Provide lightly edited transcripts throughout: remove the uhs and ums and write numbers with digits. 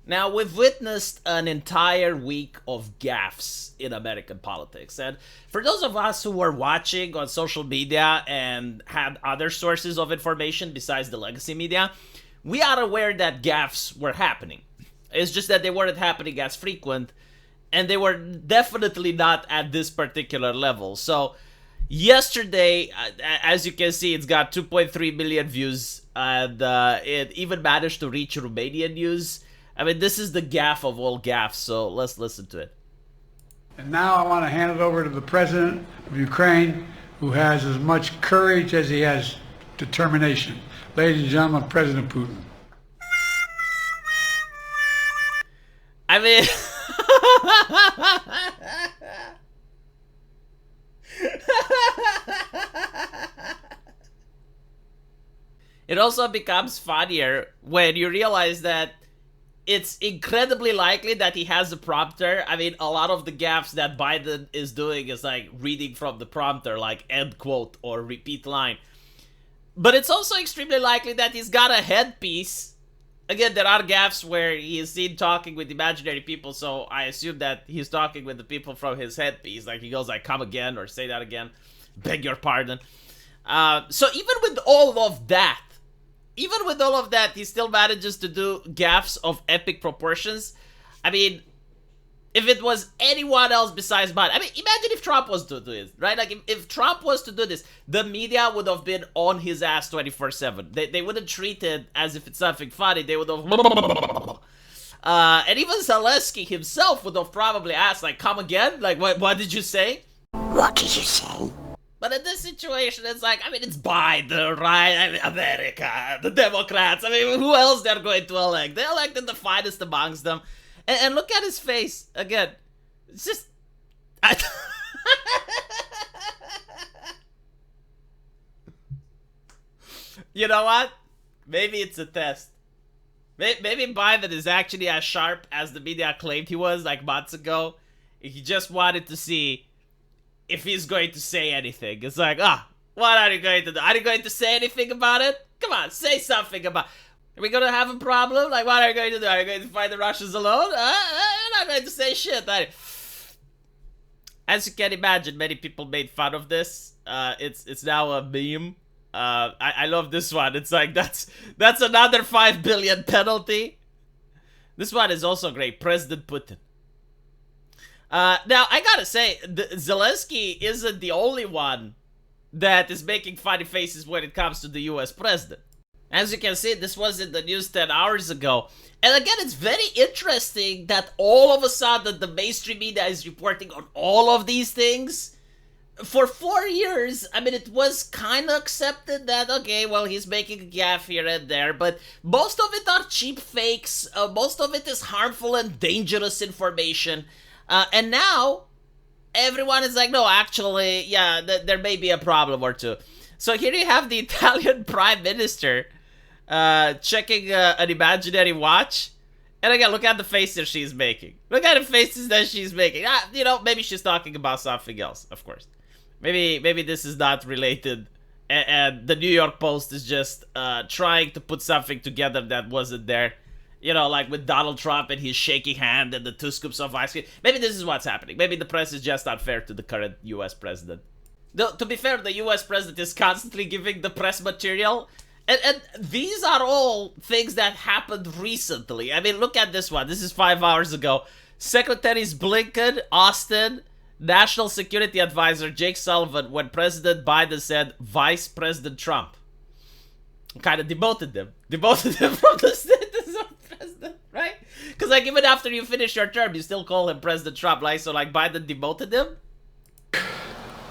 Now, we've witnessed an entire week of gaffes in American politics. And for those of us who were watching on social media and had other sources of information besides the legacy media, we are aware that gaffes were happening. It's just that they weren't happening as frequent, and they were definitely not at this particular level. So, yesterday, as you can see, it's got 2.3 million views, and it even managed to reach Romanian news. I mean, this is the gaffe of all gaffes, so let's listen to it. And now I want to hand it over to the president of Ukraine, who has as much courage as he has determination. Ladies and gentlemen, President Putin. I mean... It also becomes funnier when you realize that it's incredibly likely that he has a prompter. I mean, a lot of the gaffes that Biden is doing is like reading from the prompter, like end quote or repeat line. But it's also extremely likely that he's got a headpiece. Again, there are gaffes where he is seen talking with imaginary people, so I assume that he's talking with the people from his headpiece. Like he goes like, come again, or say that again. Beg your pardon. So even with all of that, he still manages to do gaffes of epic proportions. I mean, if it was anyone else besides Biden, I mean, imagine if Trump was to do this, right? Like, if Trump was to do this, the media would have been on his ass 24/7. They wouldn't treat it as if it's something funny. They would have... and even Zelensky himself would have probably asked, like, come again? Like, what did you say? What did you say? But in this situation, it's like, I mean, it's Biden, right? I mean, America, the Democrats. I mean, who else they're going to elect? They elected the finest amongst them. And look at his face. Again, it's just... You know what? Maybe it's a test. Maybe Biden is actually as sharp as the media claimed he was, like months ago. He just wanted to see if he's going to say anything. It's like, what are you going to do? Are you going to say anything about it? Come on, say something about... Are we going to have a problem? Like, what are you going to do? Are you going to fight the Russians alone? You're not going to say shit. As you can imagine, many people made fun of this. It's now a meme. I love this one. It's like, that's another 5 billion penalty. This one is also great. President Putin. Now, I gotta say, Zelensky isn't the only one that is making funny faces when it comes to the US president. As you can see, this was in the news 10 hours ago. And again, it's very interesting that all of a sudden the mainstream media is reporting on all of these things. For 4 years, I mean, it was kind of accepted that, okay, well, he's making a gaffe here and there, but most of it are cheap fakes. Most of it is harmful and dangerous information. And now, everyone is like, no, actually, yeah, there may be a problem or two. So here you have the Italian Prime Minister checking an imaginary watch. And again, look at the faces she's making. Look at the faces that she's making. You know, maybe she's talking about something else, of course. Maybe this is not related. And the New York Post is just trying to put something together that wasn't there. You know, like with Donald Trump and his shaking hand and the 2 scoops of ice cream. Maybe this is what's happening. Maybe the press is just unfair to the current US president. Though, to be fair, the US president is constantly giving the press material. And these are all things that happened recently. I mean, look at this one. This is 5 hours ago. Secretaries Blinken, Austin, National Security Advisor Jake Sullivan, when President Biden said Vice President Trump. Kind of demoted them. Demoted them from the status of president, right? Because, like, even after you finish your term, you still call him President Trump, like, so, like, Biden demoted him?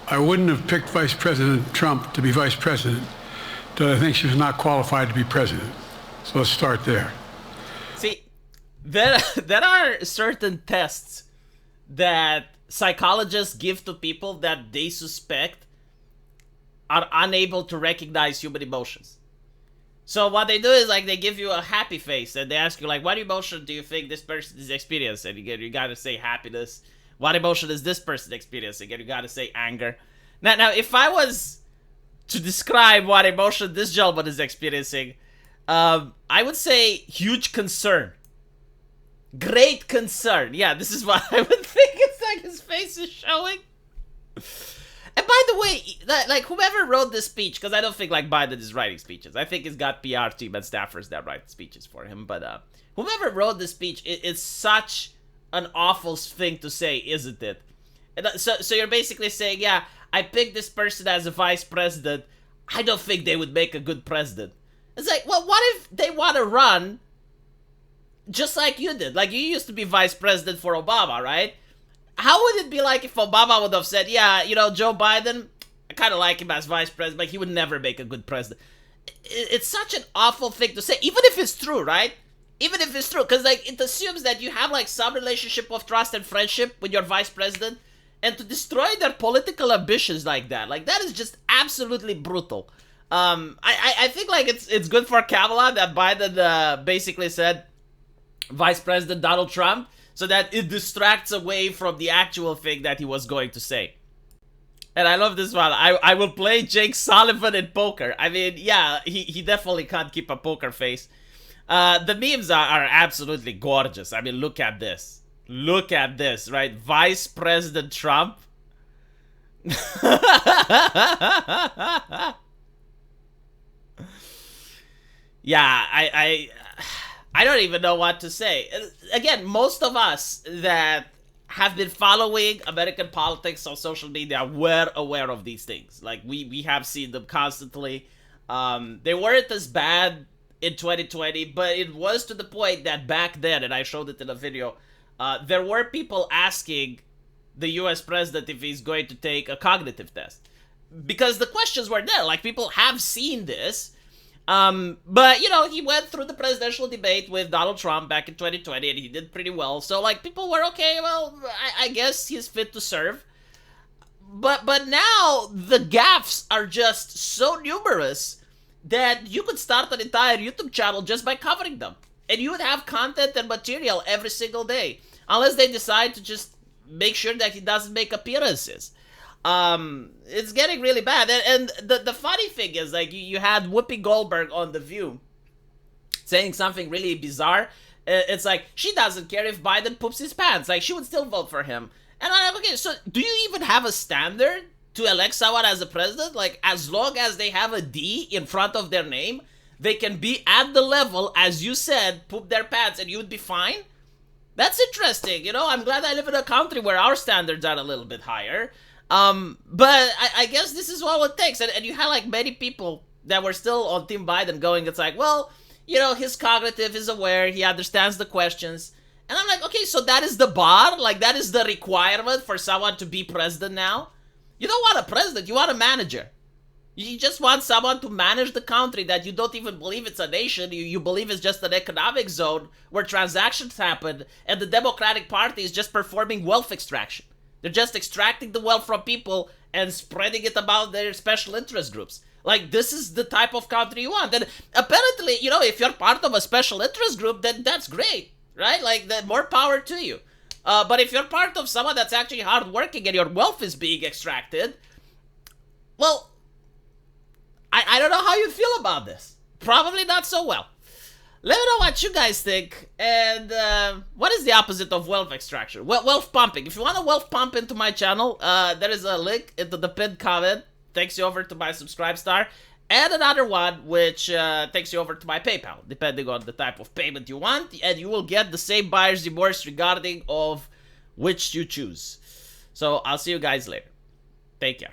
I wouldn't have picked Vice President Trump to be vice president, but I think she was not qualified to be president. So let's start there. See, there are certain tests that psychologists give to people that they suspect are unable to recognize human emotions. So what they do is, like, they give you a happy face and they ask you, like, what emotion do you think this person is experiencing? And you gotta say happiness. What emotion is this person experiencing? And you gotta say anger. Now, if I was to describe what emotion this gentleman is experiencing, I would say huge concern. Great concern. Yeah, this is what I would think. It's like his face is showing. And by the way, like whoever wrote this speech, because I don't think like Biden is writing speeches. I think he's got PR team and staffers that write speeches for him. But whoever wrote this speech, it's such an awful thing to say, isn't it? And so you're basically saying, yeah, I picked this person as a vice president. I don't think they would make a good president. It's like, well, what if they want to run just like you did? Like, you used to be vice president for Obama, right? How would it be like if Obama would have said, yeah, you know, Joe Biden, I kind of like him as vice president, but he would never make a good president. It's such an awful thing to say, even if it's true, right? Even if it's true, because like it assumes that you have like some relationship of trust and friendship with your vice president, and to destroy their political ambitions like that is just absolutely brutal. I think like it's good for Kamala that Biden basically said Vice President Donald Trump, so that it distracts away from the actual thing that he was going to say. And I love this one. I will play Jake Sullivan in poker. I mean, yeah, he definitely can't keep a poker face. The memes are absolutely gorgeous. I mean, look at this. Look at this, right? Vice President Trump. Yeah, I don't even know what to say. Again, most of us that have been following American politics on social media were aware of these things. Like, we have seen them constantly. They weren't as bad in 2020, but it was to the point that back then, and I showed it in a video, there were people asking the US president if he's going to take a cognitive test. Because the questions were there. Like, people have seen this. But, you know, he went through the presidential debate with Donald Trump back in 2020, and he did pretty well. So, like, people were, okay, well, I guess he's fit to serve. But now, the gaffes are just so numerous that you could start an entire YouTube channel just by covering them. And you would have content and material every single day. Unless they decide to just make sure that he doesn't make appearances. It's getting really bad. And the funny thing is, like, you had Whoopi Goldberg on The View saying something really bizarre. It's like, she doesn't care if Biden poops his pants. Like, she would still vote for him. And I'm like, okay, so do you even have a standard to elect someone as a president? Like, as long as they have a D in front of their name, they can be at the level, as you said, poop their pants, and you would be fine? That's interesting. You know, I'm glad I live in a country where our standards are a little bit higher. But I guess this is all it takes. And you had like many people that were still on Team Biden going, it's like, well, you know, his cognitive is aware, he understands the questions. And I'm like, okay, so that is the bar? Like, that is the requirement for someone to be president now? You don't want a president, you want a manager. You just want someone to manage the country that you don't even believe it's a nation. You believe it's just an economic zone where transactions happen and the Democratic Party is just performing wealth extraction. They're just extracting the wealth from people and spreading it about their special interest groups. Like, this is the type of country you want. And apparently, you know, if you're part of a special interest group, then that's great, right? Like, more power to you. But if you're part of someone that's actually hardworking and your wealth is being extracted, well, I don't know how you feel about this. Probably not so well. Let me know what you guys think. And what is the opposite of wealth extraction? Well, wealth pumping. If you want to wealth pump into my channel, there is a link into the pinned comment. Takes you over to my subscribe star. And another one which takes you over to my PayPal, depending on the type of payment you want. And you will get the same buyer's remorse regarding of which you choose. So I'll see you guys later. Take care.